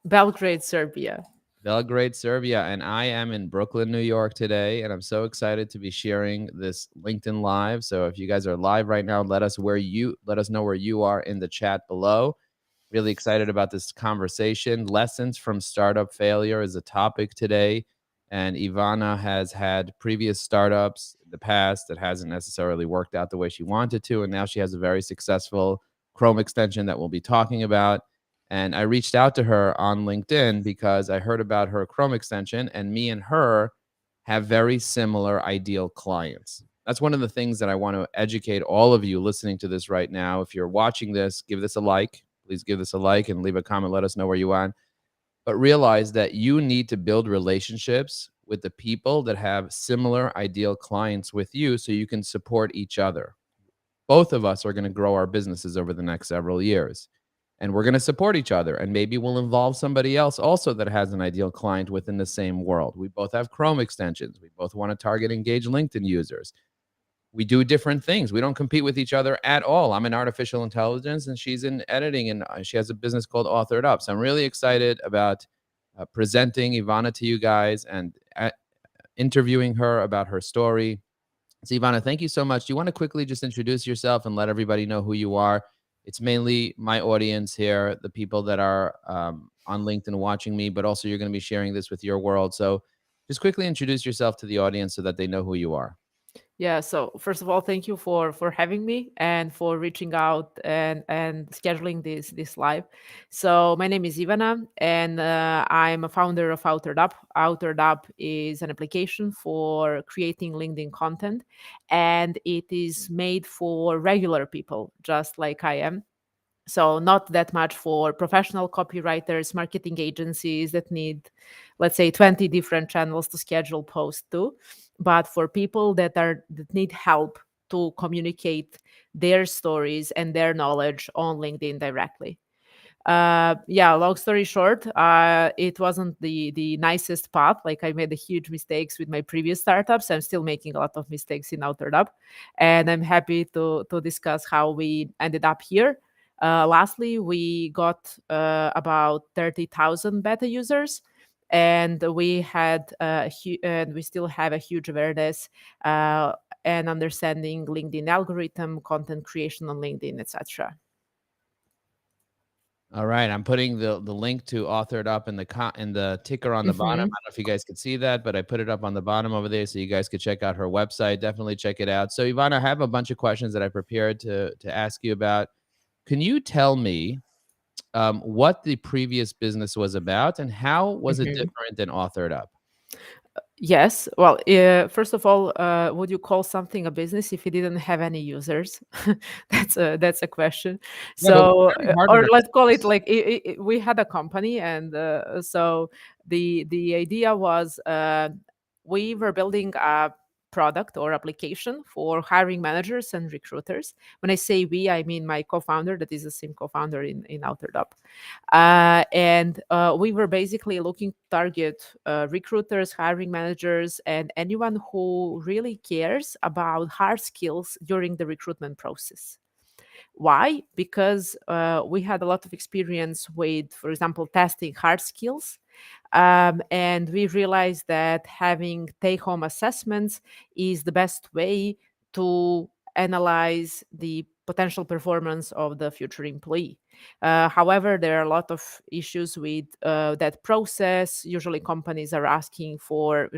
Belgrade, Serbia. Belgrade, Serbia, and I am in Brooklyn, New York today, and I'm so excited to be sharing this LinkedIn Live. So if you guys are live right now, let us know where you are in the chat below. Really excited about this conversation. Lessons from startup failure is a topic today, and Ivana has had previous startups in the past that hasn't necessarily worked out the way she wanted to, and now she has a very successful Chrome extension that we'll be talking about. And I reached out to her on LinkedIn because I heard about her Chrome extension, and me and her have very similar ideal clients. That's one of the things that I want to educate all of you listening to this right now. If you're watching this, give this a like. Please give this a like and leave a comment. Let us know where you are. But realize that you need to build relationships with the people that have similar ideal clients with you so you can support each other. Both of us are going to grow our businesses over the next several years, and we're going to support each other, and maybe we'll involve somebody else also that has an ideal client within the same world. We both have Chrome extensions. We both want to target engaged LinkedIn users. We do different things. We don't compete with each other at all. I'm in artificial intelligence and she's in editing, and she has a business called Authored Up. So I'm really excited about presenting Ivana to you guys and interviewing her about her story. So, Ivana, thank you so much. Do you want to quickly just introduce yourself and let everybody know who you are? It's mainly my audience here, the people that are on LinkedIn watching me, but also you're going to be sharing this with your world. So, just quickly introduce yourself to the audience so that they know who you are. Yeah, so first of all, thank you for having me and for reaching out and scheduling this live. So my name is Ivana, and I'm a founder of Outered Up. Outered Up is an application for creating LinkedIn content, and it is made for regular people, just like I am. So not that much for professional copywriters, marketing agencies that need, let's say, 20 different channels to schedule posts to, but for people that need help to communicate their stories and their knowledge on LinkedIn directly. Yeah, long story short, it wasn't the nicest path. Like, I made a huge mistakes with my previous startups. I'm still making a lot of mistakes in Outered Up, and I'm happy to discuss how we ended up here. Lastly, we got about 30,000 beta users, and and we still have a huge awareness uh, and understanding LinkedIn algorithm, content creation on LinkedIn, etc. All right, I'm putting the link to Authored Up in the ticker on the bottom. I don't know if you guys could see that, but I put it up on the bottom over there so you guys could check out her website. Definitely check it out. So, Ivana, I have a bunch of questions that I prepared to ask you about. Can you tell me what the previous business was about and how was it hmm different than Authored Up? Yes. Well, first of all, would you call something a business if it didn't have any users? That's a question. Yeah, but So, it's very hard to or let's call it understand. like we had a company, and so the idea was we were building a product or application for hiring managers and recruiters. When I say we, I mean my co-founder, that is the same co-founder in Outered Up. And we were basically looking to target recruiters, hiring managers, and anyone who really cares about hard skills during the recruitment process. Why? Because we had a lot of experience with, for example, testing hard skills. And we realized that having take home assessments is the best way to analyze the potential performance of the future employee. However, there are a lot of issues with that process. Usually, companies are asking for,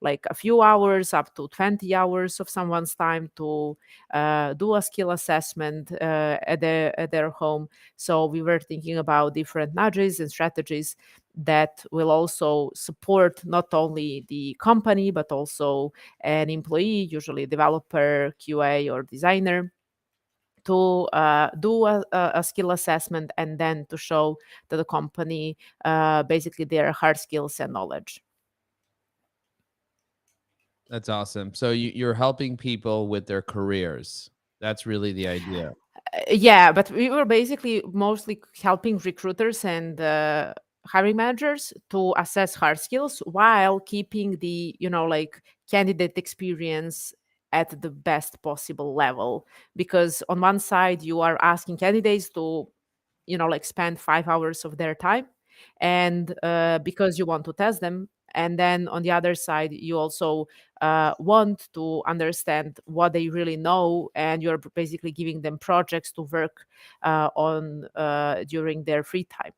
like a few hours, up to 20 hours of someone's time to do a skill assessment at their home. So we were thinking about different nudges and strategies that will also support not only the company but also an employee, usually developer, QA, or designer, to do a skill assessment and then to show to the company basically their hard skills and knowledge. That's awesome. So you're helping people with their careers. That's really the idea. Yeah, but we were basically mostly helping recruiters and hiring managers to assess hard skills while keeping the, like, candidate experience at the best possible level. Because on one side, you are asking candidates to like spend 5 hours of their time, and because you want to test them. And then on the other side, you also want to understand what they really know, and you're basically giving them projects to work on during their free time.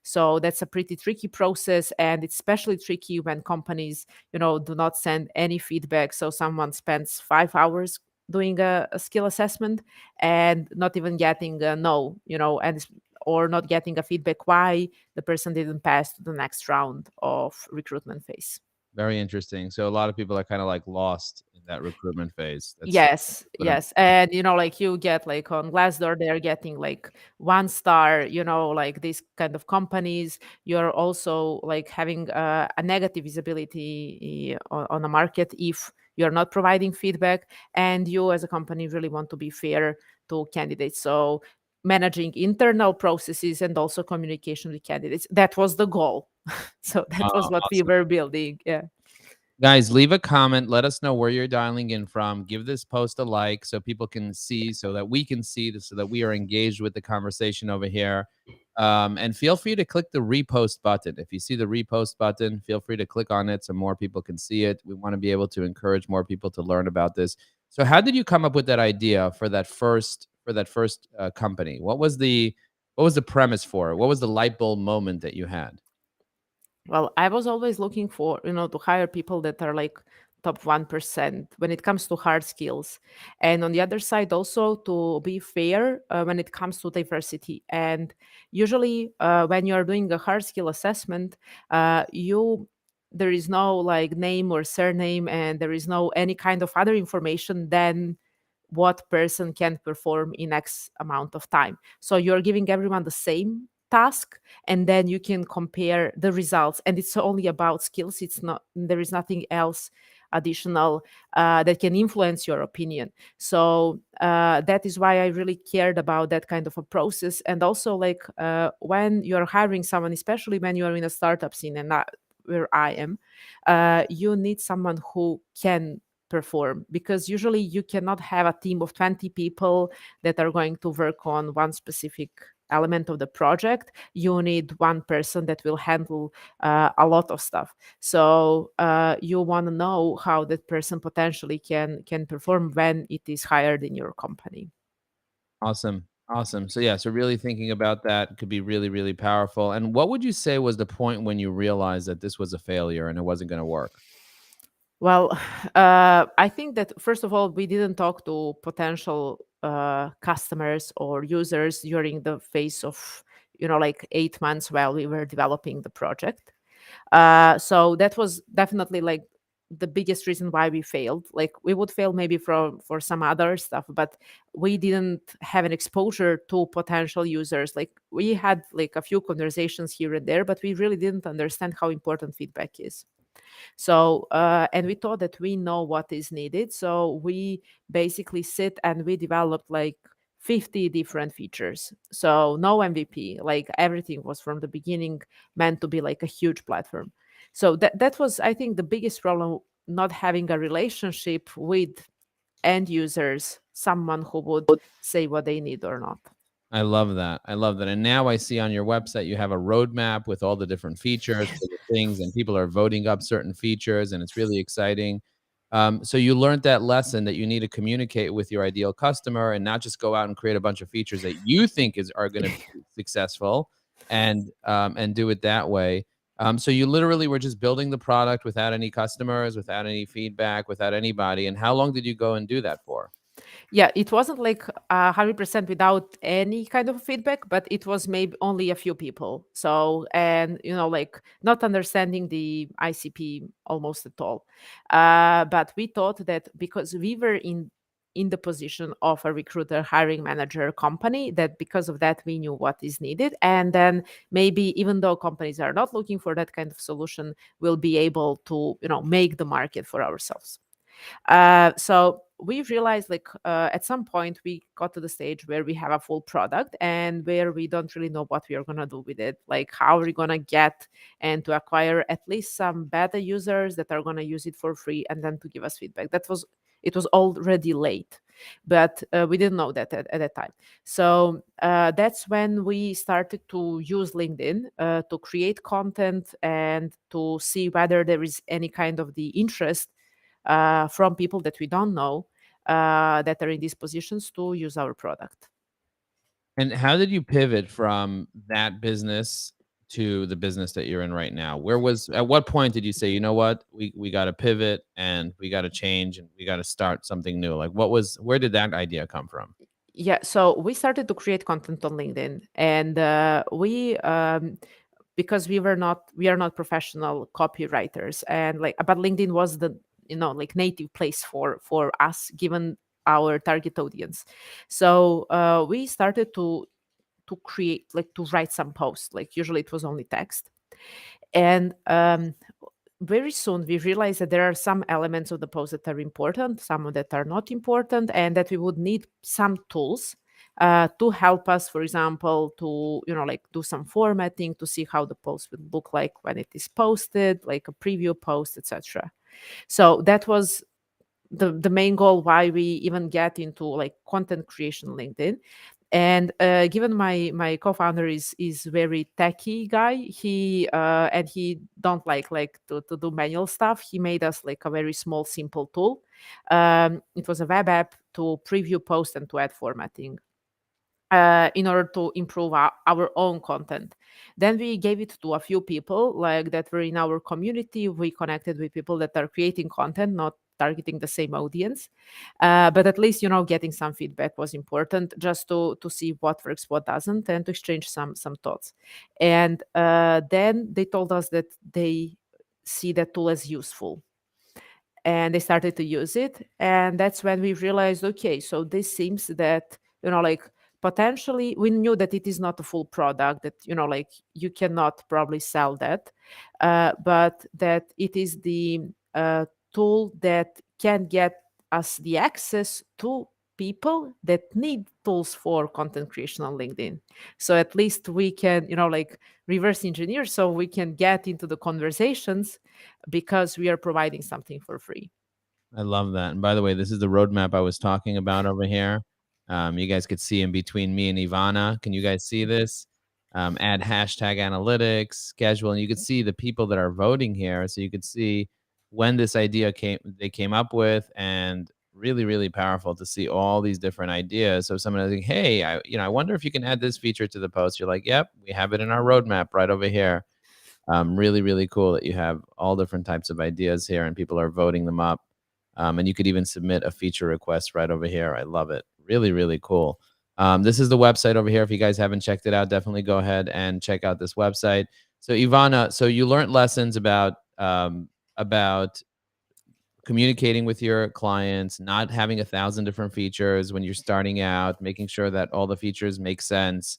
So that's a pretty tricky process, and it's especially tricky when companies, do not send any feedback. So someone spends 5 hours doing a skill assessment and not even getting a no, or not getting a feedback why the person didn't pass to the next round of recruitment phase. Very interesting. So a lot of people are kind of like lost in that recruitment phase. That's Yes, what I'm. yes. And like you get like on Glassdoor, they're getting like 1 star, like these kind of companies. You're also like having a negative visibility on the market if you're not providing feedback. And you as a company really want to be fair to candidates. So managing internal processes and also communication with candidates. That was the goal. So that was what we Awesome. were building. Yeah. Guys, leave a comment. Let us know where you're dialing in from. Give this post a like so people can see, so that we can see this, so that we are engaged with the conversation over here. And feel free to click the repost button. If you see the repost button, feel free to click on it so more people can see it. We want to be able to encourage more people to learn about this. So, how did you come up with that idea for that first company? What was the premise for it? What was the light bulb moment that you had? Well, I was always looking for, to hire people that are like top 1% when it comes to hard skills. And on the other side, also to be fair when it comes to diversity. And usually, when you're doing a hard skill assessment, there is no like name or surname, and there is no any kind of other information than what person can perform in X amount of time. So you're giving everyone the same task, and then you can compare the results, and it's only about skills. It's not, there is nothing else additional that can influence your opinion. So that is why I really cared about that kind of a process. And also like when you're hiring someone, especially when you're in a startup scene, and not where I am, you need someone who can perform, because usually you cannot have a team of 20 people that are going to work on one specific element of the project. You need one person that will handle a lot of stuff. So you want to know how that person potentially can perform when it is hired in your company. Awesome. Awesome. So yeah, so really thinking about that could be really, really powerful. And what would you say was the point when you realized that this was a failure and it wasn't going to work? Well, I think that first of all, we didn't talk to potential customers or users during the phase of, like 8 months while we were developing the project. So that was definitely like the biggest reason why we failed. Like we would fail maybe for some other stuff, but we didn't have an exposure to potential users. Like we had like a few conversations here and there, but we really didn't understand how important feedback is. So, and we thought that we know what is needed. So we basically sit and we developed like 50 different features. So no MVP, like everything was from the beginning meant to be like a huge platform. So that was, I think, the biggest problem, not having a relationship with end users, someone who would say what they need or not. I love that. I love that. And now I see on your website you have a roadmap with all the different features for the things, and people are voting up certain features, and it's really exciting. So you learned that lesson that you need to communicate with your ideal customer and not just go out and create a bunch of features that you think are going to be successful, and do it that way. So you literally were just building the product without any customers, without any feedback, without anybody. And how long did you go and do that for? Yeah, it wasn't like 100% without any kind of feedback, but it was maybe only a few people. So, and like not understanding the ICP almost at all. But we thought that because we were in the position of a recruiter hiring manager company, that because of that we knew what is needed, and then maybe even though companies are not looking for that kind of solution, we'll be able to make the market for ourselves. So we realized like at some point we got to the stage where we have a full product and where we don't really know what we are going to do with it. Like how are we going to get and to acquire at least some beta users that are going to use it for free and then to give us feedback. That was it was already late, but we didn't know that at that time. So that's when we started to use LinkedIn to create content and to see whether there is any kind of the interest from people that we don't know that are in these positions to use our product. And how did you pivot from that business to the business that you're in right now? At what point did you say, you know what, we got to pivot and we got to change and we got to start something new? Like, where did that idea come from? Yeah, so we started to create content on LinkedIn, and we because we are not professional copywriters, and like, but LinkedIn was the, like, native place for us, given our target audience. So we started to create, like, to write some posts. Like, usually it was only text, and very soon we realized that there are some elements of the post that are important, some of that are not important, and that we would need some tools to help us, for example, to, like, do some formatting to see how the post would look like when it is posted, like a preview post, etc. So that was the main goal why we even get into, like, content creation on LinkedIn. And given my co-founder is very techy guy, he don't like to do manual stuff. He made us, like, a very small simple tool. It was a web app to preview post and to add formatting in order to improve our own content. Then we gave it to a few people, like, that were in our community. We connected with people that are creating content, not targeting the same audience, but at least, getting some feedback was important, just to see what works, what doesn't, and to exchange some thoughts. And then they told us that they see that tool as useful, and they started to use it. And that's when we realized, okay, so this seems that, like, potentially we knew that it is not a full product, that, like, you cannot probably sell that, but that it is the tool that can get us the access to people that need tools for content creation on LinkedIn. So at least we can, like, reverse engineer, so we can get into the conversations because we are providing something for free. I love that. And by the way, this is the roadmap I was talking about over here. You guys could see in between me and Ivana. Can you guys see this? Add hashtag analytics, schedule, and you can see the people that are voting here. So you could see when this idea they came up with, and really, really powerful to see all these different ideas. So someone is like, hey, I wonder if you can add this feature to the post. You're like, yep, we have it in our roadmap right over here. Really, really cool that you have all different types of ideas here and people are voting them up. And you could even submit a feature request right over here. I love it. Really, really cool. This is the website over here. If you guys haven't checked it out, definitely go ahead and check out this website. So Ivana, so you learned lessons about communicating with your clients, not having 1,000 different features when you're starting out, making sure that all the features make sense.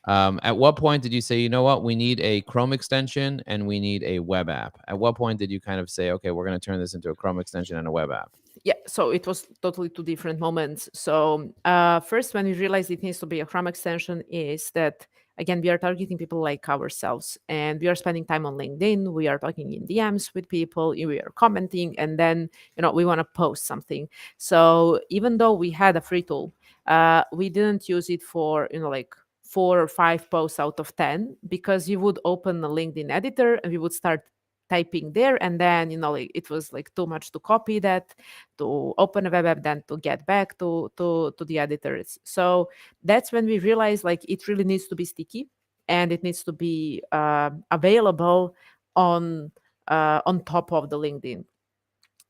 At what point did you say, you know what, we need a Chrome extension and we need a web app? At what point did you kind of say, okay, we're going to turn this into a Chrome extension and a web app? Yeah, so it was totally two different moments. So first, when we realized it needs to be a Chrome extension, is that, again, we are targeting people like ourselves, and we are spending time on LinkedIn. We are talking in DMs with people, we are commenting, and then, we want to post something. So even though we had a free tool, we didn't use it for, like, 4 or 5 posts out of 10, because you would open a LinkedIn editor and we would start typing there, and then, like, it was, like, too much to copy that, to open a web app, then to get back to the editors. So that's when we realized, like, it really needs to be sticky, and it needs to be available on top of the LinkedIn.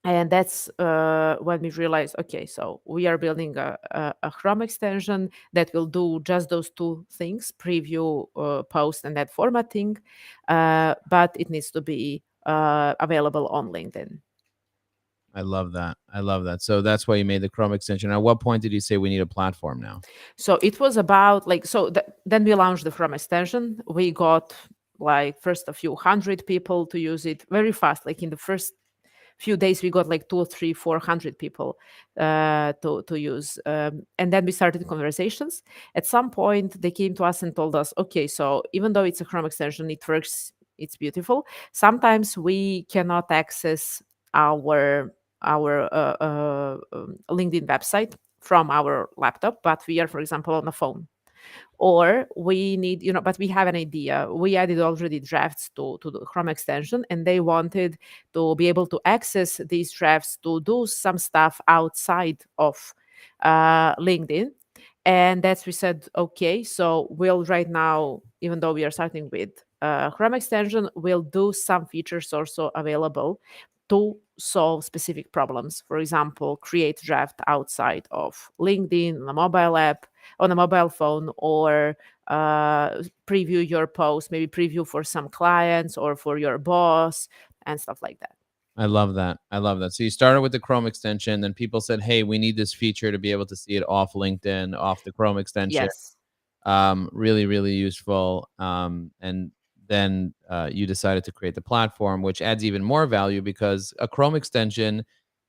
And that's when we realized, okay, so we are building a Chrome extension that will do just those two things: preview, post, and that formatting, but it needs to be available on LinkedIn. I love that. I love that. So that's why you made the Chrome extension. At what point did you say we need a platform now? So it was about, like, so then we launched the Chrome extension. We got, like, first a few hundred people to use it very fast. Like, in the first few days, we got like 200, 300, 400 people to use, and then we started conversations. At some point, they came to us and told us, okay, so even though it's a Chrome extension, it works, it's beautiful. Sometimes we cannot access our our LinkedIn website from our laptop, but we are, for example, on the phone. Or we need, but we have an idea. We added already drafts to the Chrome extension, and they wanted to be able to access these drafts to do some stuff outside of LinkedIn. And that's we said, okay, so we'll right now, even though we are starting with Chrome extension, we'll do some features also available to solve specific problems. For example, create draft outside of LinkedIn on a mobile app, on a mobile phone, or preview your post, maybe preview for some clients or for your boss and stuff like that. I love that. I love that. So you started with the Chrome extension, then people said, "Hey, we need this feature to be able to see it off LinkedIn, off the Chrome extension." Yes. Really, really useful. And then you decided to create the platform, which adds even more value because a Chrome extension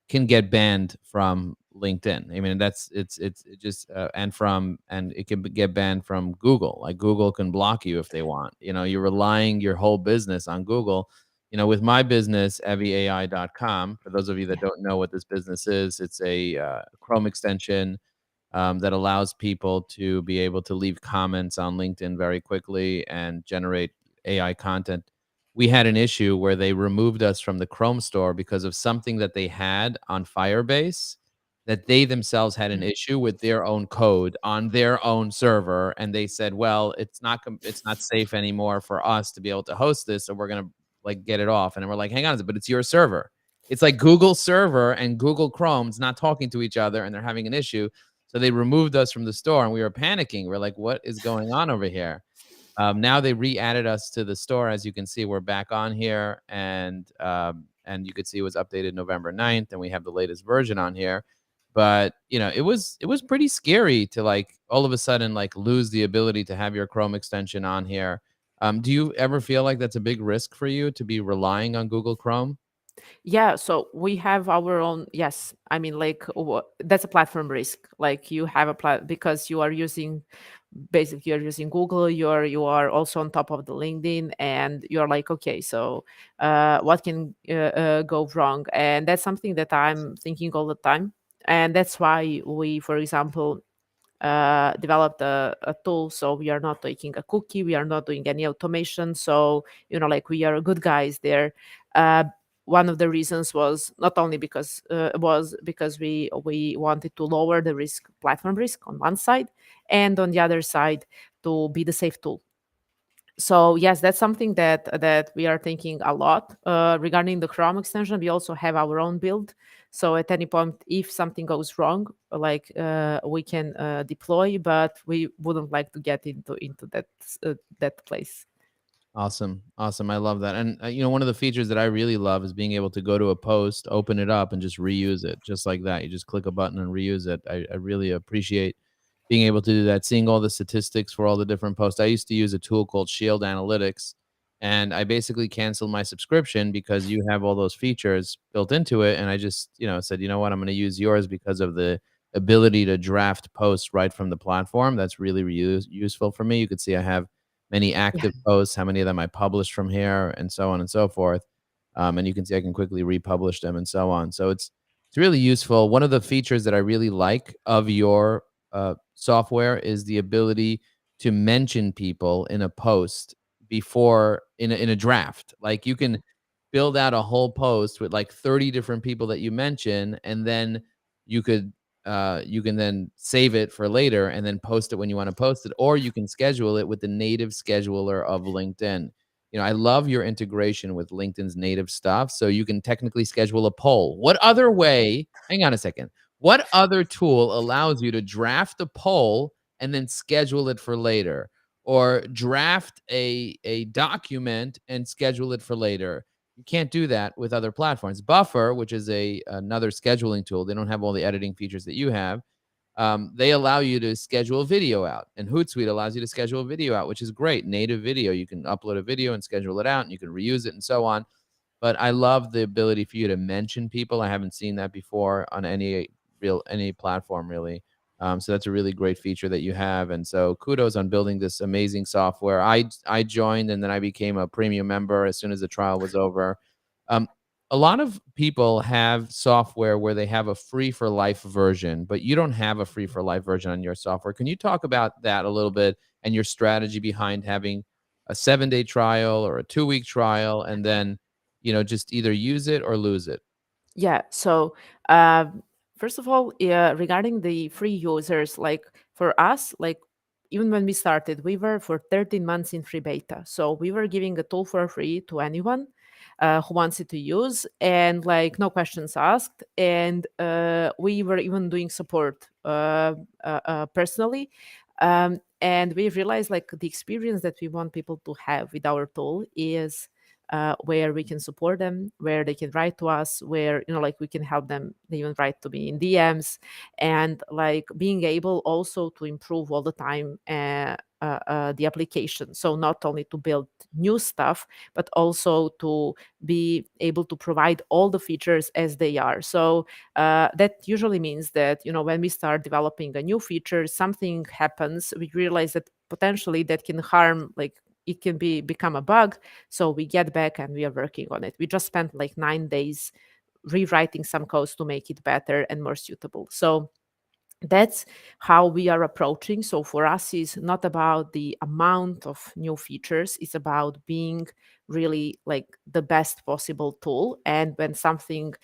can get banned from LinkedIn. I mean, it's it just and it can get banned from Google. Like Google can block you if they want. You're relying your whole business on Google. With my business, evieai.com, for those of you that Yeah. don't know what this business is, it's a Chrome extension that allows people to be able to leave comments on LinkedIn very quickly and generate AI content. We had an issue where they removed us from the Chrome store because of something that they had on Firebase that they themselves had an Mhm. issue with their own code on their own server, and they said, "Well, it's not safe anymore for us to be able to host this, so we're gonna like get it off." And then we're like, "Hang on a second, but it's your server." It's like Google server and Google Chrome's not talking to each other, and they're having an issue. So they removed us from the store, and we were panicking. We're like, "What is going on over here?" Now they re-added us to the store. As you can see, we're back on here, and you could see it was updated November 9th, and we have the latest version on here. But it was pretty scary to like all of a sudden like lose the ability to have your Chrome extension on here. Do you ever feel like that's a big risk for you to be relying on Google Chrome? Yeah, so we have our own. Yes, I mean, like that's a platform risk. Like you have a because you are using, basically you're using Google. You are also on top of the LinkedIn, and you're like, okay, so what can go wrong? And that's something that I'm thinking all the time, and that's why we, for example, developed a tool, so we are not taking a cookie, we are not doing any automation, so like we are good guys there. uh, One of the reasons was not only because we wanted to lower the risk, platform risk on one side, and on the other side to be the safe tool. So yes, that's something that we are thinking a lot regarding the Chrome extension. We also have our own build, so at any point if something goes wrong, like we can deploy, but we wouldn't like to get into that place. Awesome. Awesome. I love that. And one of the features that I really love is being able to go to a post, open it up and just reuse it just like that. You just click a button and reuse it. I really appreciate being able to do that, seeing all the statistics for all the different posts. I used to use a tool called Shield Analytics, and I basically canceled my subscription because you have all those features built into it. And I just, said, you know what, I'm going to use yours because of the ability to draft posts right from the platform. That's really useful for me. You could see I have many Yeah. active posts, how many of them I published from here, and so on and so forth. And you can see I can quickly republish them and so on. So it's really useful. One of the features that I really like of your software is the ability to mention people in a post before in a draft. Like you can build out a whole post with like 30 different people that you mention, and then you could you can then save it for later and then post it when you want to post it, or you can schedule it with the native scheduler of LinkedIn. I love your integration with LinkedIn's native stuff. So you can technically schedule a poll. What other way? Hang on a second. What other tool allows you to draft a poll and then schedule it for later? Or draft a document and schedule it for later? You can't do that with other platforms. Buffer, which is another scheduling tool, they don't have all the editing features that you have. They allow you to schedule a video out, and Hootsuite allows you to schedule a video out, which is great. Native video, you can upload a video and schedule it out, and you can reuse it and so on. But I love the ability for you to mention people. I haven't seen that before on any platform really. So that's a really great feature that you have. And so kudos on building this amazing software. I joined and then I became a premium member as soon as the trial was over. Um, a lot of people have software where they have a free for life version, but you don't have a free for life version on your software. Can you talk about that a little bit and your strategy behind having a 7-day trial or a 2-week trial and then, just either use it or lose it? Yeah. So, first of all, regarding the free users, like for us, like even when we started, we were for 13 months in free beta. So we were giving a tool for free to anyone who wants it to use, and like no questions asked. And we were even doing support personally. And we realized like the experience that we want people to have with our tool is where we can support them, where they can write to us, where like we can help them. They even write to me in DMs, and like being able also to improve all the time the application. So not only to build new stuff, but also to be able to provide all the features as they are. So that usually means that when we start developing a new feature, something happens. We realize that potentially that can harm, like it can become a bug, so we get back and we are working on it. We just spent like 9 days rewriting some codes to make it better and more suitable. So that's how we are approaching. So for us, it's not about the amount of new features, it's about being really like the best possible tool. And when something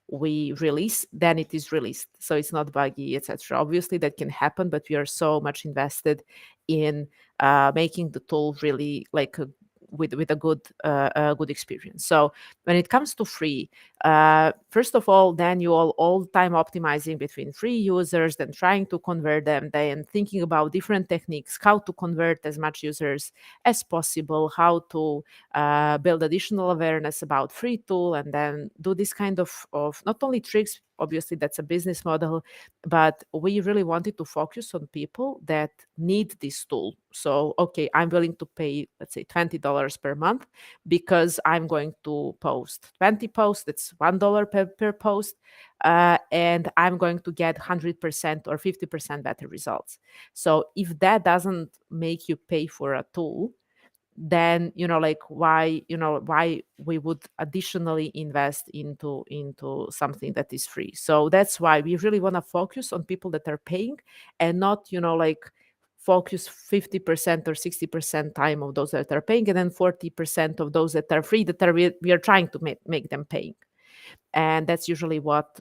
we release, then it is released, so it's not buggy, etc. Obviously that can happen, but we are so much invested in making the tool really like with a good experience. So when it comes to free, first of all, then you all time optimizing between free users, then trying to convert them, then thinking about different techniques, how to convert as much users as possible, how to build additional awareness about free tool, and then do this kind of not only tricks. Obviously that's a business model, but we really wanted to focus on people that need this tool. So okay, I'm willing to pay, let's say, $20 per month because I'm going to post 20 posts. That's $1 per post, and I'm going to get 100% or 50% better results. So if that doesn't make you pay for a tool, then like why we would additionally invest into something that is free. So that's why we really want to focus on people that are paying, and not like focus 50% or 60% time of those that are paying, and then 40% of those that are free, that are we are trying to make them paying. And that's usually what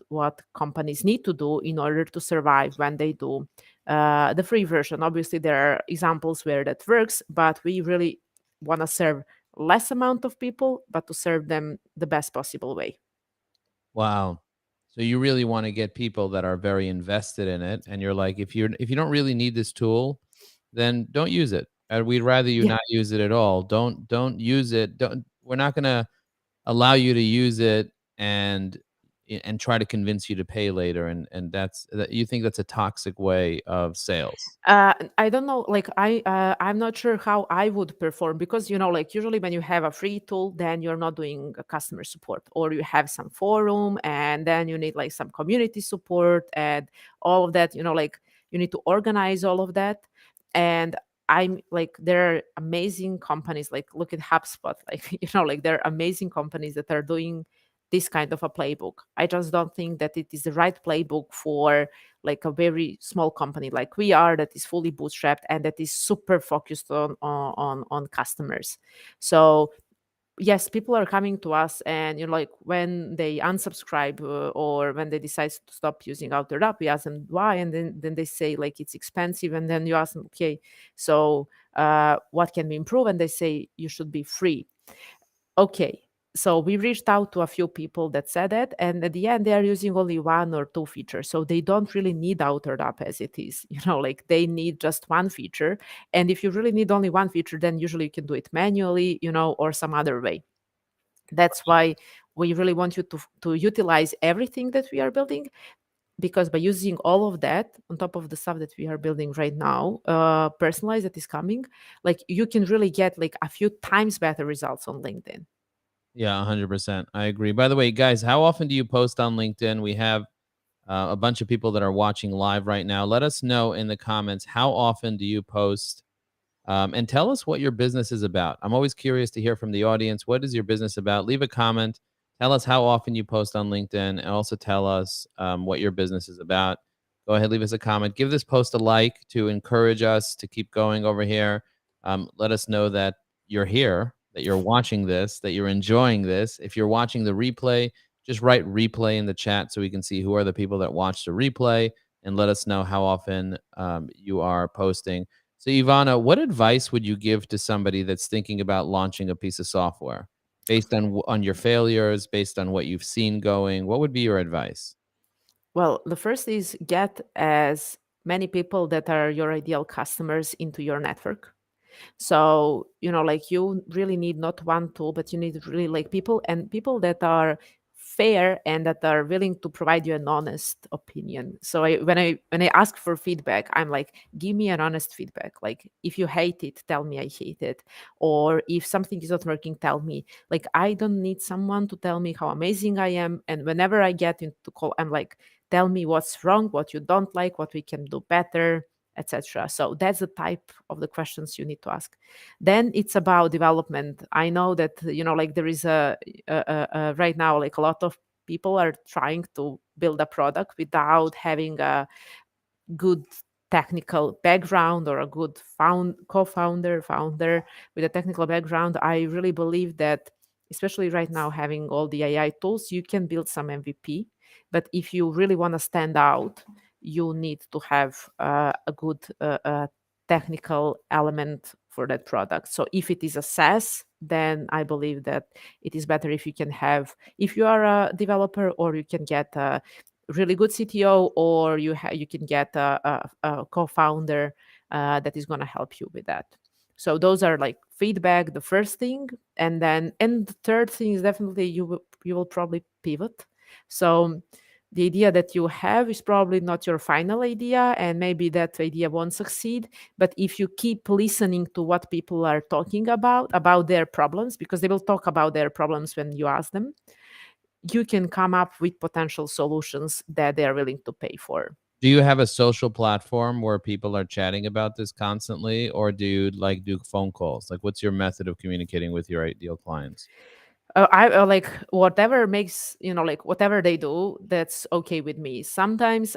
companies need to do in order to survive when they do the free version. Obviously there are examples where that works, but we really want to serve less amount of people, but to serve them the best possible way. Wow. So you really want to get people that are very invested in it, and you're like, if you don't really need this tool, then don't use it. And we'd rather you Yeah. not use it at all. Don't use it. Don't We're not gonna allow you to use it and try to convince you to pay later, and you think that's a toxic way of sales. I don't know, like I'm not sure how I would perform, because like usually when you have a free tool, then you're not doing a customer support, or you have some forum, and then you need like some community support and all of that. Like you need to organize all of that. And I'm like, there are amazing companies, like look at HubSpot, like like there are amazing companies that are doing this kind of a playbook. I just don't think that it is the right playbook for like a very small company like we are, that is fully bootstrapped and that is super focused on customers. So yes, people are coming to us, and like when they unsubscribe, or when they decide to stop using OuterUp, we ask them why, and then they say like it's expensive, and then you ask them, okay, so what can we improve, and they say you should be free. Okay. So we reached out to a few people that said that, and at the end, they are using only one or two features. So they don't really need Outer App as it is. Like they need just one feature. And if you really need only one feature, then usually you can do it manually, or some other way. That's why we really want you to utilize everything that we are building, because by using all of that on top of the stuff that we are building right now, personalized, that is coming, like you can really get like a few times better results on LinkedIn. Yeah, 100%. I agree. By the way, guys, how often do you post on LinkedIn? We have a bunch of people that are watching live right now. Let us know in the comments, how often do you post? And tell us what your business is about. I'm always curious to hear from the audience. What is your business about? Leave a comment. Tell us how often you post on LinkedIn, and also tell us what your business is about. Go ahead, leave us a comment. Give this post a like to encourage us to keep going over here. Let us know that you're here, that you're watching this, that you're enjoying this. If you're watching the replay, just write replay in the chat so we can see who are the people that watch the replay, and let us know how often you are posting. So, Ivana, what advice would you give to somebody that's thinking about launching a piece of software? Based on on your failures, based on what you've seen going, what would be your advice? Well, the first is get as many people that are your ideal customers into your network. So, like you really need not one tool, but you need really like people that are fair and that are willing to provide you an honest opinion. So when I ask for feedback, I'm like, give me an honest feedback. Like if you hate it, tell me I hate it. Or if something is not working, tell me. Like I don't need someone to tell me how amazing I am. And whenever I get into call, I'm like, tell me what's wrong, what you don't like, what we can do better, etc. So that's the type of the questions you need to ask. Then it's about development. I know that like there is right now like a lot of people are trying to build a product without having a good technical background or a good founder with a technical background. I really believe that, especially right now having all the AI tools, you can build some MVP, but if you really want to stand out, you need to have a good technical element for that product. So if it is a SaaS, then I believe that it is better if you can have, if you are a developer, or you can get a really good CTO, or you can get a co-founder that is going to help you with that. So those are like feedback, the first thing, and the third thing is definitely you will probably pivot. So the idea that you have is probably not your final idea, and maybe that idea won't succeed. But if you keep listening to what people are talking about their problems, because they will talk about their problems when you ask them, you can come up with potential solutions that they're willing to pay for. Do you have a social platform where people are chatting about this constantly, or do you like do phone calls? Like, what's your method of communicating with your ideal clients? I like whatever makes, like whatever they do, that's okay with me. Sometimes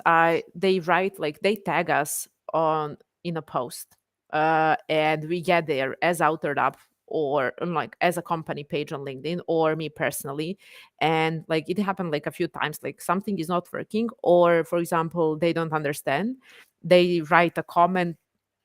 they write, like they tag us on in a post, and we get there as Outered Up, or like as a company page on LinkedIn, or me personally. And like it happened like a few times, like something is not working, or for example they don't understand, they write a comment.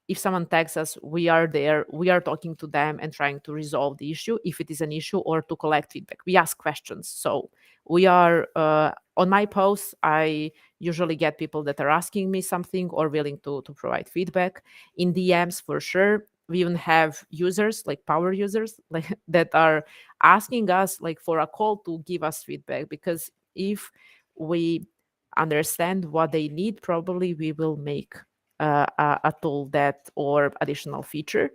If someone tags us, we are there, we are talking to them and trying to resolve the issue if it is an issue, or to collect feedback. We ask questions. So we are on my posts, I usually get people that are asking me something or willing to provide feedback. In DMs, for sure, we even have users, like power users, like that are asking us like for a call to give us feedback, because if we understand what they need, probably we will make a tool that or additional feature.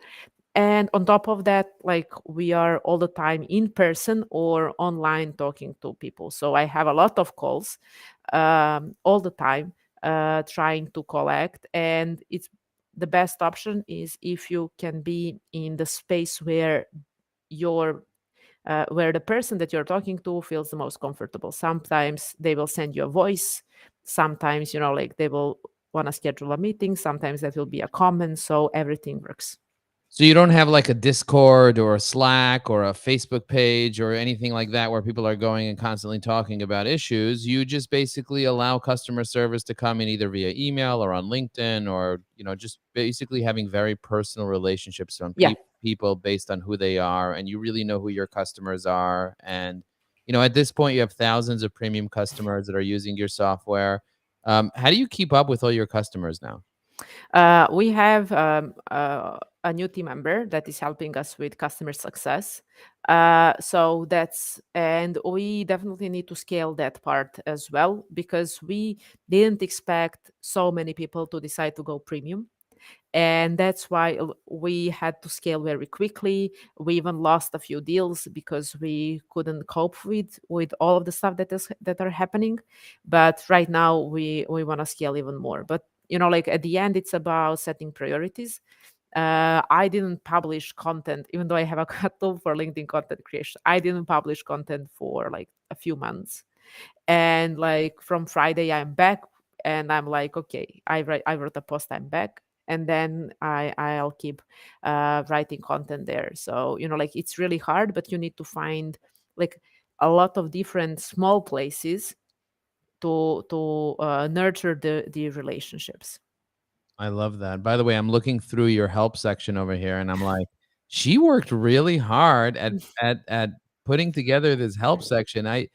And on top of that, like we are all the time in person or online talking to people. So I have a lot of calls all the time, trying to collect. And it's the best option is if you can be in the space your where the person that you're talking to feels the most comfortable. Sometimes they will send you a voice. Sometimes, like they will want to schedule a meeting. Sometimes that will be a comment. So everything works. So you don't have like a Discord or a Slack or a Facebook page or anything like that where people are going and constantly talking about issues. You just basically allow customer service to come in either via email or on LinkedIn, or, just basically having very personal relationships on Yeah. people based on who they are, and you really know who your customers are. And, at this point you have thousands of premium customers that are using your software. How do you keep up with all your customers now? We have a new team member that is helping us with customer success. And we definitely need to scale that part as well, because we didn't expect so many people to decide to go premium. And that's why we had to scale very quickly. We even lost a few deals because we couldn't cope with all of the stuff that are happening. But right now we want to scale even more. But like at the end, it's about setting priorities. I didn't publish content, even though I have a tool for LinkedIn content creation. I didn't publish content for like a few months. And like from Friday, I'm back and I'm like, okay, I wrote a post, I'm back. And then I'll keep writing content there. So, like it's really hard, but you need to find like a lot of different small places to nurture the relationships. I love that. By the way, I'm looking through your help section over here and I'm like, she worked really hard at putting together this help section.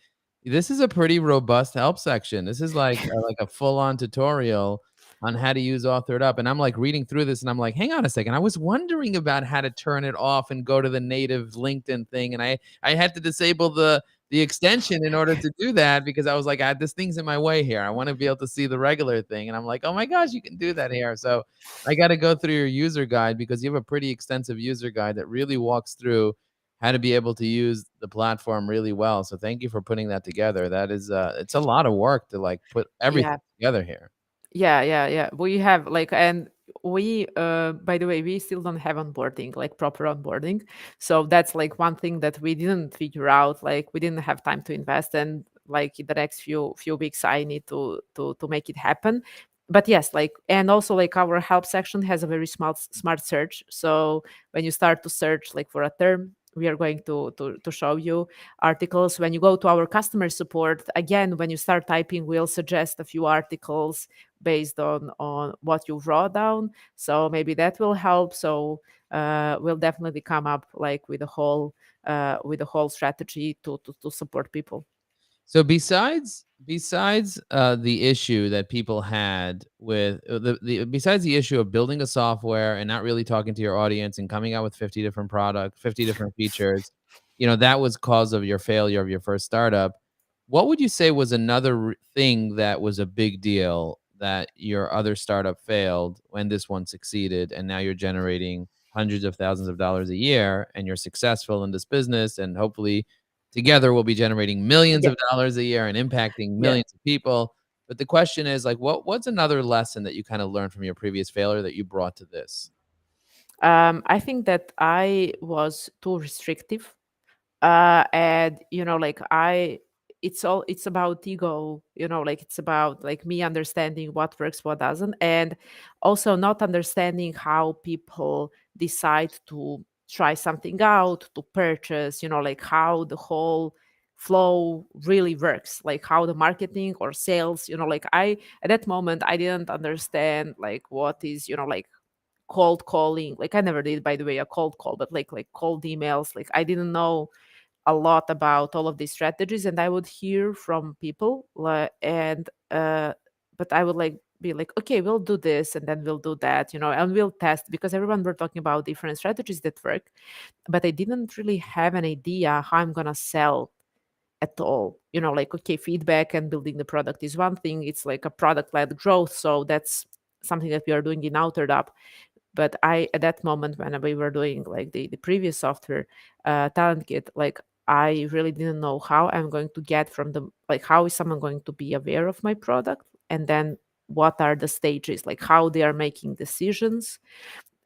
This is a pretty robust help section. This is like a full-on tutorial on how to use AuthorIt Up. And I'm like reading through this and I'm like, hang on a second. I was wondering about how to turn it off and go to the native LinkedIn thing. And I had to disable the extension in order to do that because I was like, this thing's in my way here. I want to be able to see the regular thing. And I'm like, oh my gosh, you can do that here. So I got to go through your user guide because you have a pretty extensive user guide that really walks through how to be able to use the platform really well. So thank you for putting that together. That is, it's a lot of work to like put everything Yeah. together here. Yeah. We have like, and we, by the way, we still don't have onboarding, like proper onboarding. So that's like one thing that we didn't figure out. Like we didn't have time to invest, and like in the next few weeks, I need to make it happen. But yes, like, and also like our help section has a very smart search. So when you start to search like for a term, we are going to show you articles. When you go to our customer support, again, when you start typing, we'll suggest a few articles based on what you wrote down. So maybe that will help. So we'll definitely come up like with a whole strategy to support people. So besides the issue that people had with the besides the issue of building a software and not really talking to your audience and coming out with 50 different products, 50 different features, that was cause of your failure of your first startup. What would you say was another thing that was a big deal that your other startup failed when this one succeeded and now you're generating hundreds of thousands of dollars a year and you're successful in this business and hopefully together we'll be generating millions Yeah. of dollars a year and impacting Yeah. millions of people. But the question is like what's another lesson that you kind of learned from your previous failure that you brought to this? I think that I was too restrictive. And like it's about ego, like it's about like me understanding what works, what doesn't, and also not understanding how people decide to try something out, to purchase, like how the whole flow really works, like how the marketing or sales, like I at that moment I didn't understand like what is, like cold calling. Like I never did, by the way, a cold call, but like cold emails. Like I didn't know a lot about all of these strategies, and I would hear from people and but I would like be like, okay, we'll do this and then we'll do that, and we'll test, because everyone were talking about different strategies that work, but I didn't really have an idea how I'm gonna sell at all. Like, okay, feedback and building the product is one thing. It's like a product led growth, so that's something that we are doing in OuterDub. But I at that moment when we were doing like the previous software, Talent Kit, like I really didn't know how I'm going to get from the, like, how is someone going to be aware of my product, and then what are the stages, like how they are making decisions.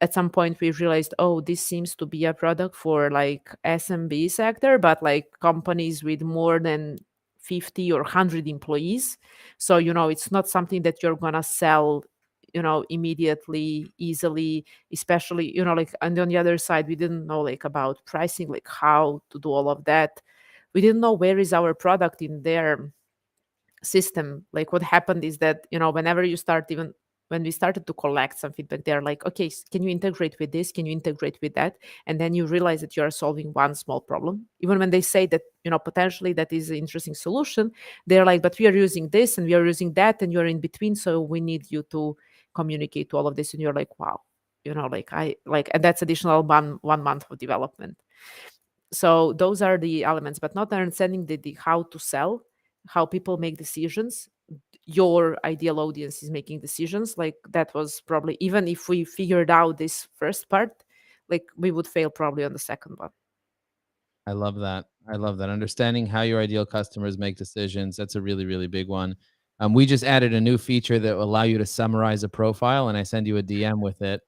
At some point we realized, oh, this seems to be a product for like SMB sector, but like companies with more than 50 or 100 employees. So it's not something that you're gonna sell immediately, easily, especially like. And on the other side, we didn't know like about pricing, like how to do all of that. We didn't know where is our product in their system. Like what happened is that whenever you start, even when we started to collect some feedback, they're like, okay, can you integrate with this, can you integrate with that? And then you realize that you are solving one small problem. Even when they say that potentially that is an interesting solution, they're like, but we are using this and we are using that and you're in between, so we need you to communicate to all of this. And you're like, wow, like I like, and that's additional 1 month of development. So those are the elements, but not understanding the how to sell, how people make decisions, your ideal audience is making decisions. Like that was probably, even if we figured out this first part, like we would fail probably on the second one. I love that. I love that. Understanding how your ideal customers make decisions. That's a really, really big one. We just added a new feature that will allow you to summarize a profile, and I send you a DM with it.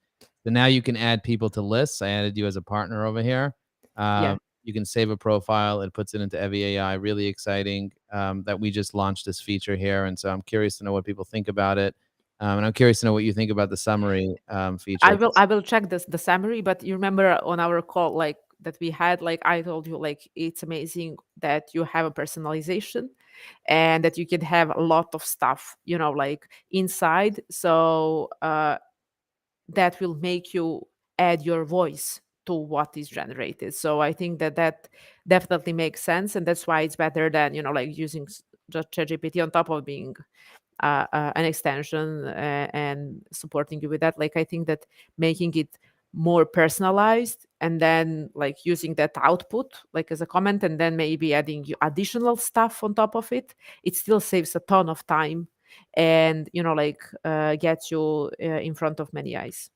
So now you can add people to lists. I added you as a partner over here. Yeah. You can save a profile. It puts it into Evie AI. Really exciting that we just launched this feature here. And so I'm curious to know what people think about it. And I'm curious to know what you think about the summary feature. I will check the summary, but you remember on our call like that we had, like I told you, like it's amazing that you have a personalization and that you can have a lot of stuff, like inside. So that will make you add your voice to what is generated. So I think that definitely makes sense, and that's why it's better than like using just ChatGPT on top of being an extension and supporting you with that. Like I think that making it more personalized and then like using that output like as a comment and then maybe adding additional stuff on top of it, it still saves a ton of time and like gets you in front of many eyes.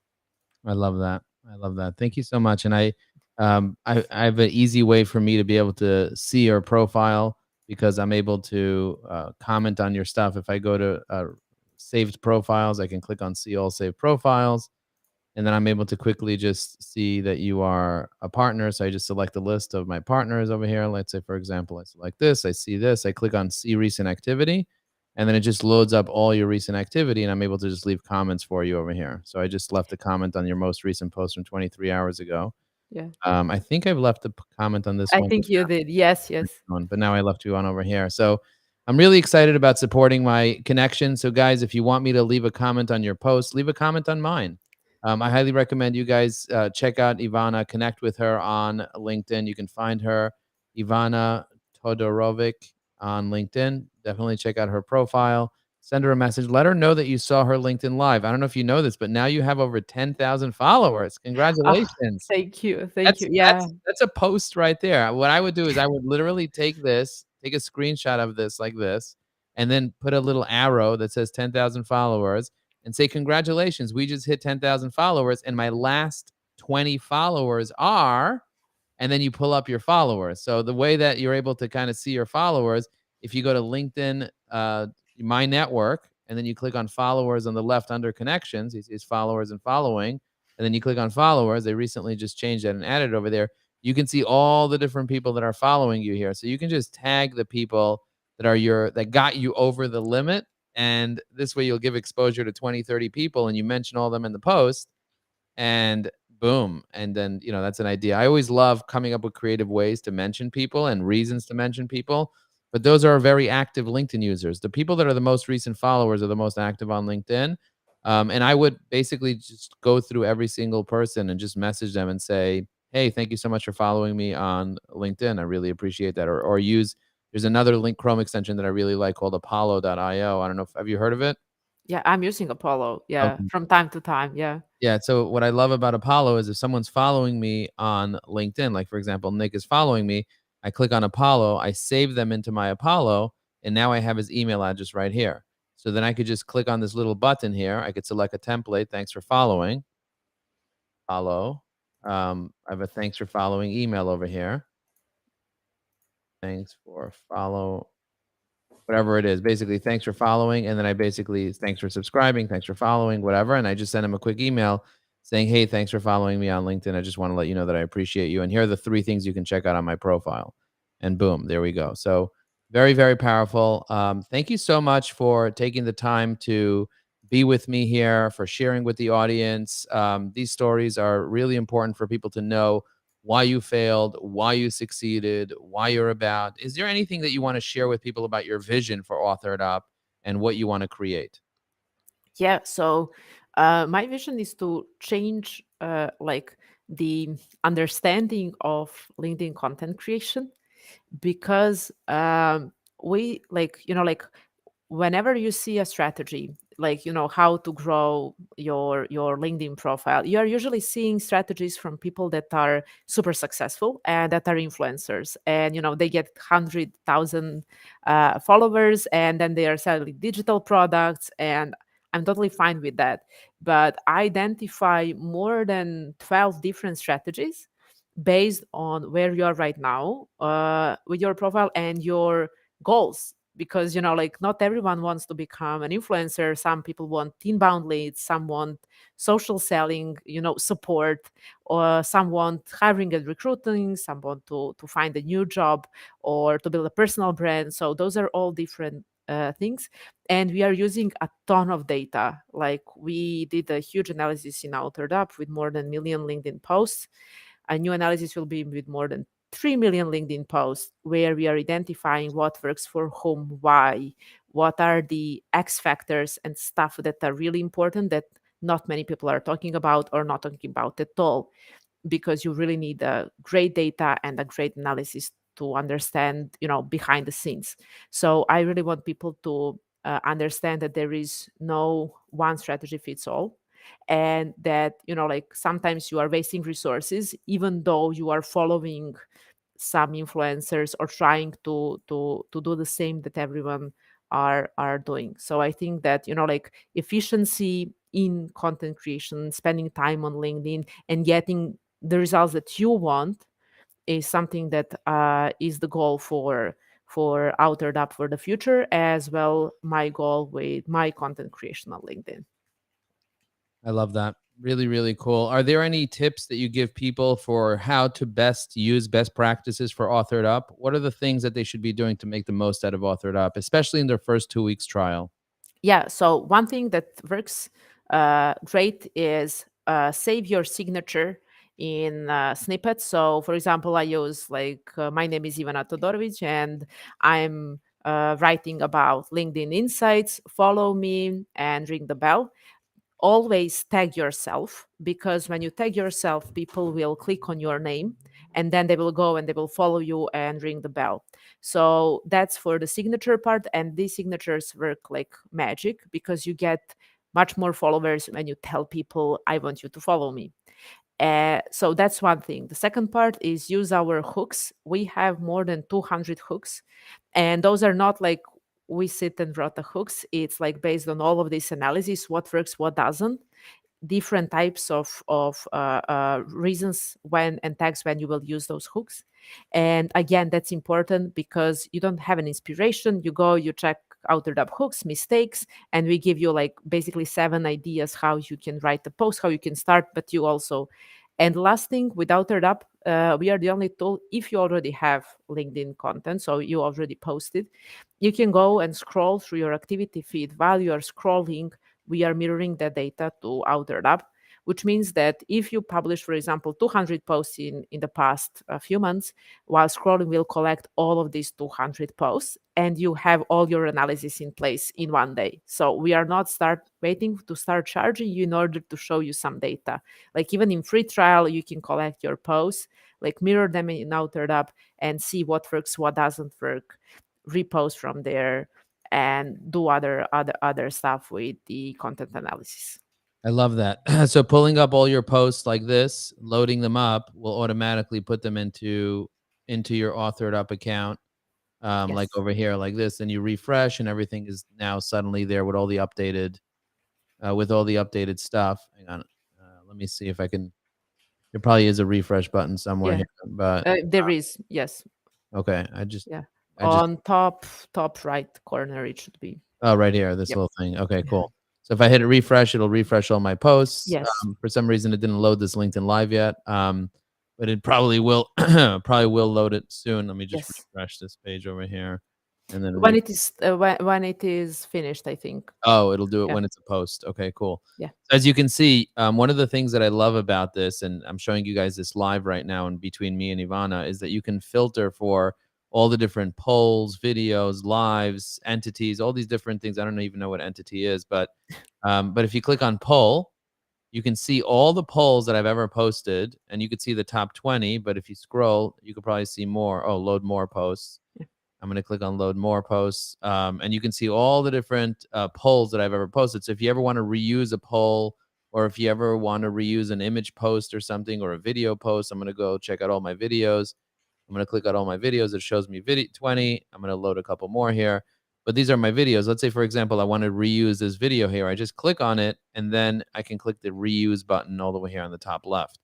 I love that. I love that. Thank you so much. And I have an easy way for me to be able to see your profile because I'm able to comment on your stuff. If I go to saved profiles, I can click on see all saved profiles, and then I'm able to quickly just see that you are a partner. So I just select a list of my partners over here. Let's say, for example, I select this, I see this, I click on see recent activity, and then it just loads up all your recent activity, and I'm able to just leave comments for you over here. So I just left a comment on your most recent post from 23 hours ago. Yeah, I think I've left a comment on this I one, think you did. Yes, yes. but now I left you on over here. So I'm really excited about supporting my connection. So guys, if you want me to leave a comment on your post, leave a comment on mine. I highly recommend you guys check out Ivana, connect with her on LinkedIn. You can find her, Ivana Todorovic, on LinkedIn. Definitely check out her profile. Send her a message. Let her know that you saw her LinkedIn live. I don't know if you know this, but now you have over 10,000 followers. Oh, Congratulations. thank you. Thank That's you. Yeah. that's a post right there. What I would do is I would literally take this, take a screenshot of this like this, and then put a little arrow that says 10,000 followers and say, "Congratulations, we just hit 10,000 followers, and my last 20 followers are," and then you pull up your followers. So the way that you're able to kind of see your followers, if you go to LinkedIn, My Network, and then you click on followers on the left under connections, it says followers and following, and then you click on followers. They recently just changed that and added over there. You can see all the different people that are following you here. So you can just tag the people that got you over the limit. And this way you'll give exposure to 20, 30 people and you mention all of them in the post and boom. And then, that's an idea. I always love coming up with creative ways to mention people and reasons to mention people. But those are very active LinkedIn users. The people that are the most recent followers are the most active on LinkedIn. And I would basically just go through every single person and just message them and say, "Hey, thank you so much for following me on LinkedIn. I really appreciate that." Or there's another link Chrome extension that I really like called Apollo.io. I don't know have you heard of it? Yeah, I'm using Apollo. Yeah, Okay. from time to time. Yeah. Yeah. So what I love about Apollo is if someone's following me on LinkedIn, like for example, Nick is following me, I click on Apollo, I save them into my Apollo, and now I have his email address right here. So then I could just click on this little button here. I could select a template. Thanks for following. Follow. I have a thanks for following email over here. Thanks for follow, whatever it is. Basically, thanks for following. And then I basically, thanks for subscribing, thanks for following, whatever. And I just send him a quick email saying, "Hey, thanks for following me on LinkedIn. I just want to let you know that I appreciate you. And here are the 3 things you can check out on my profile." And boom, there we go. So very, very powerful. Thank you so much for taking the time to be with me here, for sharing with the audience. These stories are really important for people to know why you failed, why you succeeded, why you're about. Is there anything that you want to share with people about your vision for Authored Up and what you want to create? Yeah. So my vision is to change like the understanding of LinkedIn content creation because we like like whenever you see a strategy like how to grow your LinkedIn profile, you are usually seeing strategies from people that are super successful and that are influencers, and they get 100,000 followers and then they are selling digital products, and I'm totally fine with that. But I identify more than 12 different strategies based on where you are right now with your profile and your goals, because like not everyone wants to become an influencer. Some people want inbound leads, some want social selling, support, or some want hiring and recruiting, some want to find a new job or to build a personal brand. So those are all different things, and we are using a ton of data. Like we did a huge analysis in Altered Up with more than 1 million LinkedIn posts. A new analysis will be with more than 3 million LinkedIn posts, where we are identifying what works for whom, why, what are the X factors and stuff that are really important that not many people are talking about or not talking about at all, because you really need a great data and a great analysis to understand, behind the scenes. So I really want people to understand that there is no one strategy fits all, and that like sometimes you are wasting resources even though you are following some influencers or trying to do the same that everyone are doing. So I think that like efficiency in content creation, spending time on LinkedIn and getting the results that you want is something that is the goal for Outered Up for the future, as well my goal with my content creation on LinkedIn. I love that. Really, really cool. Are there any tips that you give people for how to best use best practices for Authored Up? What are the things that they should be doing to make the most out of Authored Up, especially in their first 2 weeks trial? Yeah, so one thing that works great is save your signature in snippets. So for example, I use like my name is Ivana Todorovic and I'm writing about LinkedIn insights. Follow me and ring the bell. Always tag yourself, because when you tag yourself, people will click on your name and then they will go and they will follow you and ring the bell. So that's for the signature part, and these signatures work like magic because you get much more followers when you tell people, I want you to follow me. So that's one thing. The second part is use our hooks. We have more than 200 hooks, and those are not like we sit and wrote the hooks. It's like based on all of this analysis, what works, what doesn't, different types of reasons when and tags when you will use those hooks. And again, that's important because you don't have an inspiration. You go, you check Outered Up hooks, mistakes, and we give you like basically 7 ideas how you can write the post, how you can start, but you also. And last thing, with Outered Up, we are the only tool. If you already have LinkedIn content, so you already posted, you can go and scroll through your activity feed. While you are scrolling, we are mirroring the data to Outered Up, which means that if you publish, for example, 200 posts in the past few months, while scrolling will collect all of these 200 posts and you have all your analysis in place in one day. So we are not waiting to start charging you in order to show you some data. Like even in free trial, you can collect your posts, like mirror them in Outered Up and see what works, what doesn't work, repost from there, and do other stuff with the content analysis. I love that. So pulling up all your posts like this, loading them up will automatically put them into your Authored Up account, like Yes. over here, like this. And you refresh, and everything is now suddenly there with all the updated stuff. Hang on, let me see if I can. There probably is a refresh button somewhere Yeah. here, but There is, yes. okay. Yeah. I just On top right corner it should be. Oh, right here, this Yep. little thing. Okay, cool. So if I hit a refresh, it'll refresh all my posts. Yes. For some reason, it didn't load this LinkedIn Live yet, but it probably will. Probably will load it soon. Let me just Yes. refresh this page over here, and then When it is when it is finished, I think. oh, it'll do it Yeah. when it's a post. Okay, cool. Yeah. As you can see, one of the things that I love about this, and I'm showing you guys this live right now, and between me and Ivana, is that you can filter for all the different polls, videos, lives, entities, all these different things. I don't even know what entity is, but if you click on poll, you can see all the polls that I've ever posted, and you could see the top 20. But if you scroll, you could probably see more. Oh, load more posts. Yeah. I'm going to click on load more posts. And you can see all the different polls that I've ever posted. So if you ever want to reuse a poll, or if you ever want to reuse an image post or something, or a video post, I'm going to go check out all my videos. I'm going to click on all my videos. It shows me video 20. I'm going to load a couple more here. But these are my videos. Let's say, for example, I want to reuse this video here. I just click on it, and then I can click the reuse button all the way here on the top left.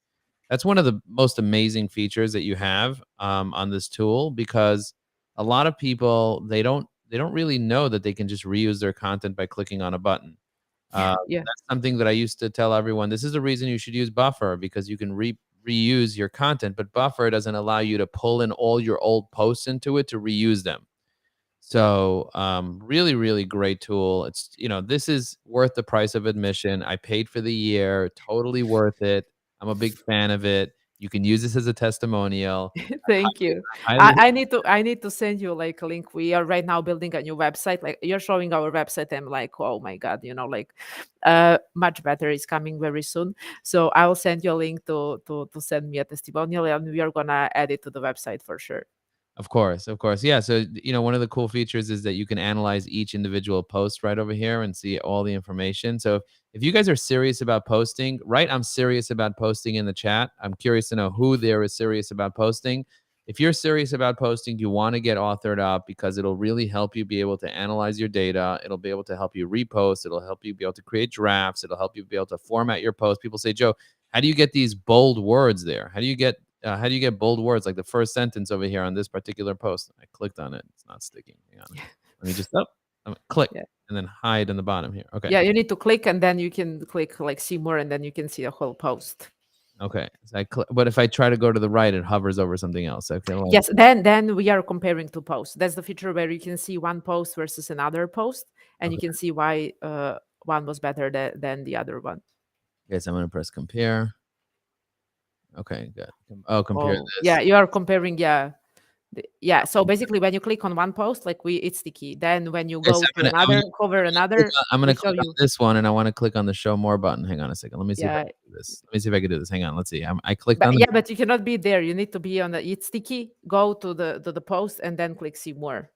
That's one of the most amazing features that you have on this tool, because a lot of people, they don't they don't really know that they can just reuse their content by clicking on a button. Yeah. That's something that I used to tell everyone. This is the reason you should use Buffer, because you can reuse your content, but Buffer doesn't allow you to pull in all your old posts into it to reuse them. So, really, really great tool. It's, this is worth the price of admission. I paid for the year, totally worth it. I'm a big fan of it. You can use this as a testimonial. Thank you. I highly, I need to send you like a link. We are right now building a new website. Like you're showing our website. I'm like, oh my God, like much better is coming very soon. So I will send you a link to send me a testimonial, and we are gonna add it to the website for sure. of course, of course. Yeah. So, one of the cool features is that you can analyze each individual post right over here and see all the information. So, if you guys are serious about posting, write "I'm serious about posting" in the chat. I'm curious to know who there is serious about posting. If you're serious about posting, you want to get authored up, because it'll really help you be able to analyze your data. It'll be able to help you repost. It'll help you be able to create drafts. It'll help you be able to format your post. People say, Joe, how do you get these bold words there? How do you get bold words like the first sentence over here on this particular post? I clicked on it. It's not sticking. Hang on. Let me just click Yeah. and then hide in the bottom here. Okay. Yeah, you need to click, and then you can click like see more, and then you can see the whole post. Okay. So but if I try to go to the right, it hovers over something else. I feel like, Yes, then we are comparing two posts. That's the feature where you can see one post versus another post, and you okay. can see why one was better than the other one. Yes, I'm gonna press compare. Okay, good. Oh, compare Oh, yeah, this. you are comparing. Yeah, yeah. So basically, when you click on one post, like it's sticky. Then when you Okay, go so to another, cover another, I'm we gonna show click on you. this one, and I want to click on the show more button. Hang on a second. Let me see if I Yeah, can do this. Let me see if I can do this. Hang on. Let's see. I clicked on the. but you cannot be there. You need to be on the it's sticky. Go to the post and then click see more.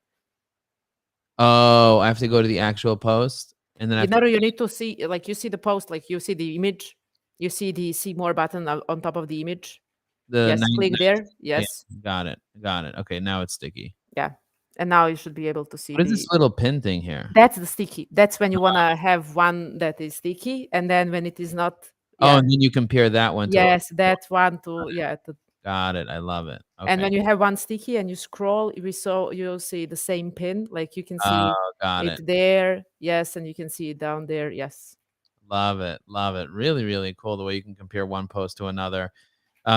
Oh, I have to go to the actual post, and then I You have to know, you need to see, like you see the post, like you see the image, you see the see more button on top of the image. the Yes, nine. click there. Yeah, Yes, got it. Got it. Okay, now it's sticky. yeah, and now you should be able to see What is this the. little pin thing here? That's the sticky. That's when you wanna have one that is sticky, and then when it is not, Oh, yeah, and then you compare that one to what? yes, that one to yeah. Got it. I love it. And Okay. when you have one sticky and you scroll, you'll see the same pin. Like you can see Oh, got it it. there, yes, and you can see it down there, yes. Love it. Love it. Really, really cool the way you can compare one post to another.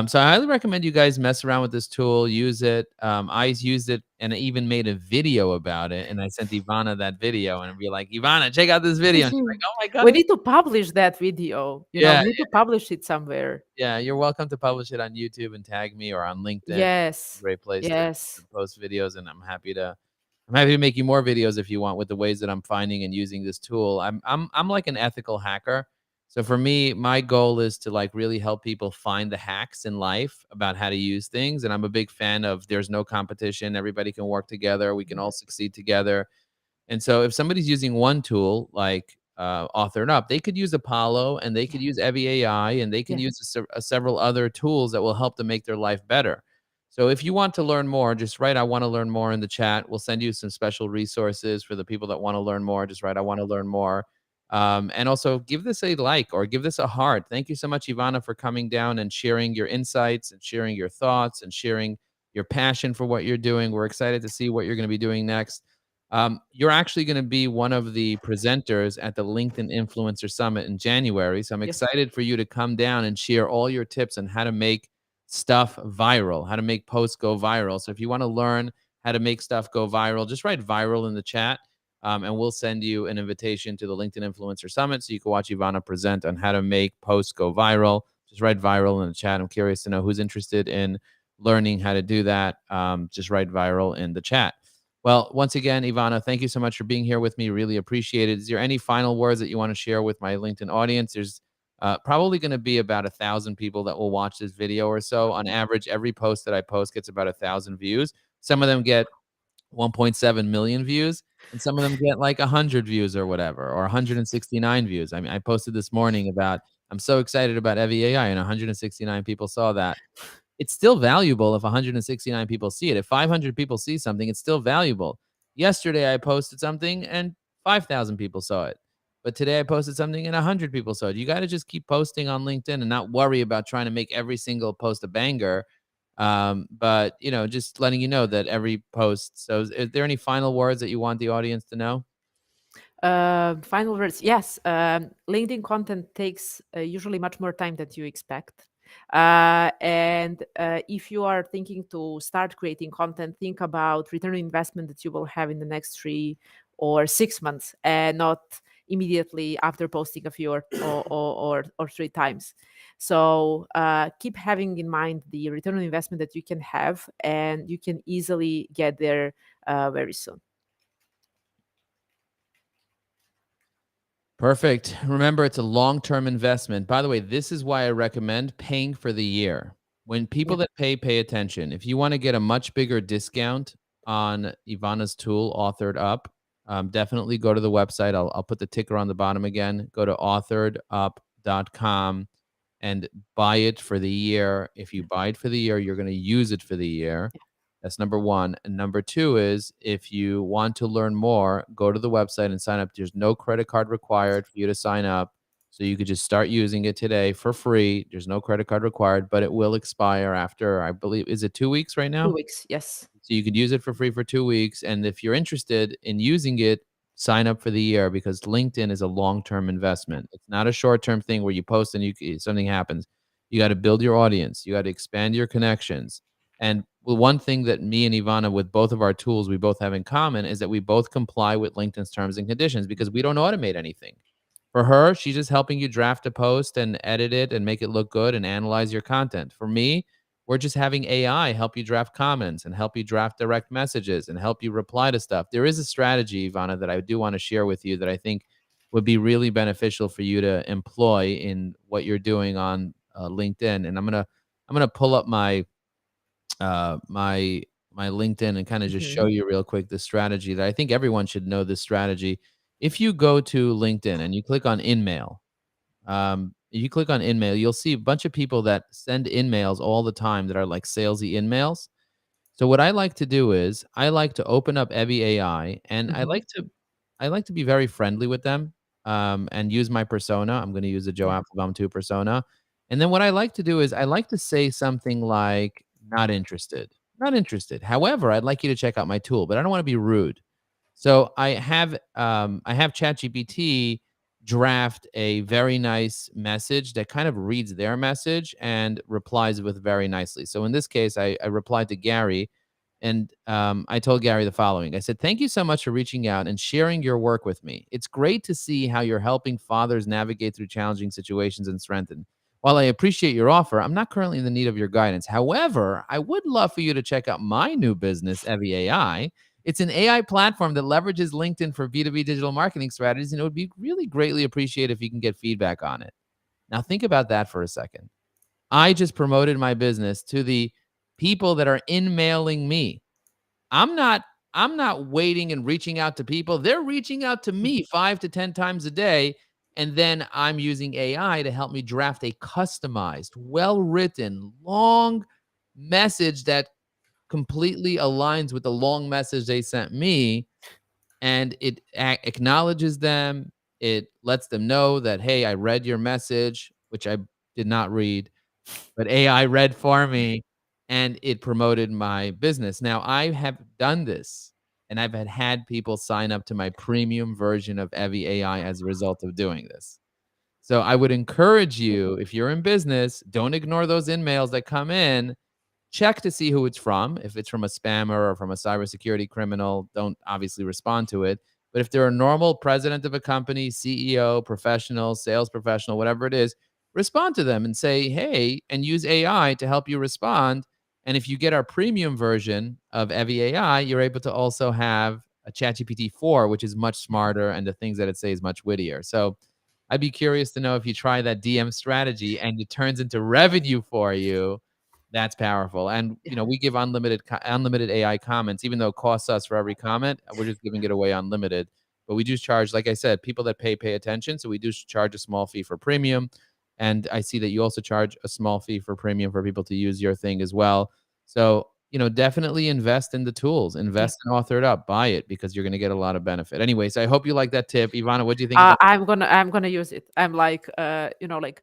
So I highly recommend you guys mess around with this tool, use it. I used it and I even made a video about it. And I sent Ivana that video and be like, Ivana, check out this video. And she's like, oh my God. We need to publish that video. Yeah. We need to publish it somewhere. Yeah. You're welcome to publish it on YouTube and tag me, or on LinkedIn. Yes. Great place to Yes. post videos. And I'm happy to make you more videos if you want, with the ways that I'm finding and using this tool. I'm like an ethical hacker. So for me, my goal is to like really help people find the hacks in life about how to use things. And I'm a big fan of there's no competition. Everybody can work together. We can all succeed together. And so if somebody's using one tool like Authored Up, they could use Apollo, and they could use Evie AI, and they can Yeah. use several other tools that will help them make their life better. So if you want to learn more, just write "I want to learn more" in the chat. We'll send you some special resources for the people that want to learn more. Just write "I want to learn more." And also give this a like or give this a heart. Thank you so much, Ivana, for coming down and sharing your insights and sharing your thoughts and sharing your passion for what you're doing. We're excited to see what you're going to be doing next. You're actually going to be one of the presenters at the LinkedIn Influencer Summit in January. So I'm Yes. excited for you to come down and share all your tips on how to make stuff viral, how to make posts go viral. So if you want to learn how to make stuff go viral, just write viral in the chat. And we'll send you an invitation to the LinkedIn Influencer Summit so you can watch Ivana present on how to make posts go viral. Just write viral in the chat. I'm curious to know who's interested in learning how to do that. Just write viral in the chat. Well, once again, Ivana, thank you so much for being here with me. Really appreciate it. Is there any final words that you want to share with my LinkedIn audience? There's probably going to be about 1,000 people that will watch this video or so. On average, every post that I post gets about 1,000 views. Some of them get 1.7 million views, and some of them get like 100 views or whatever, or 169 views. I mean, I posted this morning about I'm so excited about Evie AI, and 169 people saw that. It's still valuable if 169 people see it. If 500 people see something, it's still valuable. Yesterday, I posted something and 5,000 people saw it. But today, I posted something and 100 people saw it. You got to just keep posting on LinkedIn and not worry about trying to make every single post a banger. But just letting you know that every post. So is there any final words that you want the audience to know? Final words. Yes, LinkedIn content takes usually much more time than you expect. And if you are thinking to start creating content, think about return on investment that you will have in the next 3 or 6 months, and not immediately after posting a few or 3 times. So keep having in mind the return on investment that you can have, and you can easily get there very soon. Perfect. Remember, it's a long-term investment. By the way, this is why I recommend paying for the year. When Yeah. people that pay attention. If you want to get a much bigger discount on Ivana's tool, Authored Up, definitely go to the website. I'll put the ticker on the bottom again. Go to authoredup.com and buy it for the year. If you buy it for the year, you're going to use it for the year. That's number one. And number two is, if you want to learn more, go to the website and sign up. There's no credit card required for you to sign up. So you could just start using it today for free. There's no credit card required, but it will expire after, I believe, is it 2 weeks right Two now? weeks. Yes. So you could use it for free for 2 weeks. And if you're interested in using it, sign up for the year, because LinkedIn is a long-term investment. It's not a short-term thing where you post and something happens. You got to build your audience. You got to expand your connections. And one thing that me and Ivana, with both of our tools, we both have in common is that we both comply with LinkedIn's terms and conditions, because we don't automate anything. For her, she's just helping you draft a post and edit it and make it look good and analyze your content. For me, we're just having AI help you draft comments and help you draft direct messages and help you reply to stuff. There is a strategy, Ivana, that I do want to share with you that I think would be really beneficial for you to employ in what you're doing on LinkedIn. And I'm gonna pull up my LinkedIn and kind of just show Mhm. you real quick the strategy that I think everyone should know. This strategy. If you go to LinkedIn and you click on InMail, if you click on InMail, you'll see a bunch of people that send InMails all the time that are like salesy InMails. So what I like to do is I like to open up Evie AI, and Mhm. I like to be very friendly with them, and use my persona. I'm going to use the Joe Yeah. Applebaum 2 persona. And then what I like to do is I like to say something like, not interested. Not interested. However, I'd like you to check out my tool, but I don't want to be rude. So I have ChatGPT draft a very nice message that kind of reads their message and replies with very nicely. So in this case, I replied to Gary, and I told Gary the following. I said, "Thank you so much for reaching out and sharing your work with me. It's great to see how you're helping fathers navigate through challenging situations and strengthen. While I appreciate your offer, I'm not currently in the need of your guidance. However, I would love for you to check out my new business, Evie AI. It's an AI platform that leverages LinkedIn for B2B digital marketing strategies, and it would be really greatly appreciated if you can get feedback on it." Now, think about that for a second. I just promoted my business to the people that are in mailing me. I'm not I'm not waiting and reaching out to people. They're reaching out to me 5 to 10 times a day, and then I'm using AI to help me draft a customized, well-written, long message that completely aligns with the long message they sent me, and it acknowledges them. It lets them know that, hey, I read your message, which I did not read, but AI read for me, and it promoted my business. Now, I have done this, and I've had people sign up to my premium version of Evie AI as a result of doing this. So I would encourage you, if you're in business, don't ignore those in-mails that come in. Check to see who it's from. If it's from a spammer or from a cybersecurity criminal, don't obviously respond to it. But if they're a normal president of a company, CEO, professional, sales professional, whatever it is, respond to them and say, hey, and use AI to help you respond. And if you get our premium version of Evie AI, you're able to also have a ChatGPT 4, which is much smarter, and the things that it says much wittier. So I'd be curious to know if you try that DM strategy and it turns into revenue for you. That's powerful. And Yeah. we give unlimited AI comments, even though it costs us for every comment. We're just giving it away unlimited. But we do charge, like I said, people that pay attention. So we do charge a small fee for premium. And I see that you also charge a small fee for premium for people to use your thing as well. So, definitely invest in the tools, Yeah. invest in Author It Up, buy it because you're going to get a lot of benefit. Anyways, I hope you like that tip. Ivana, what do you think about I'm gonna use it. I'm like, like,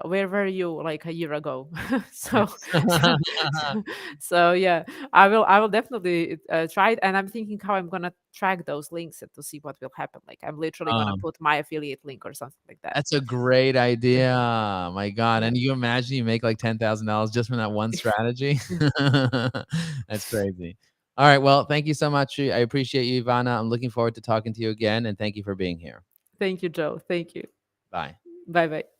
where were you like a year ago? so, so, so, so yeah, I will definitely try it, and I'm thinking how I'm gonna track those links and to see what will happen. Like, I'm literally gonna um, put my affiliate link or something like that. that's a great Yeah, idea. My God. yeah. And you imagine you make like $10,000 just from that one strategy? Mm. That's crazy. All right. Well, thank you so much. I appreciate you, Ivana. I'm looking forward to talking to you again. And thank you for being here. Thank you, Joe. Thank you. Bye. Bye bye.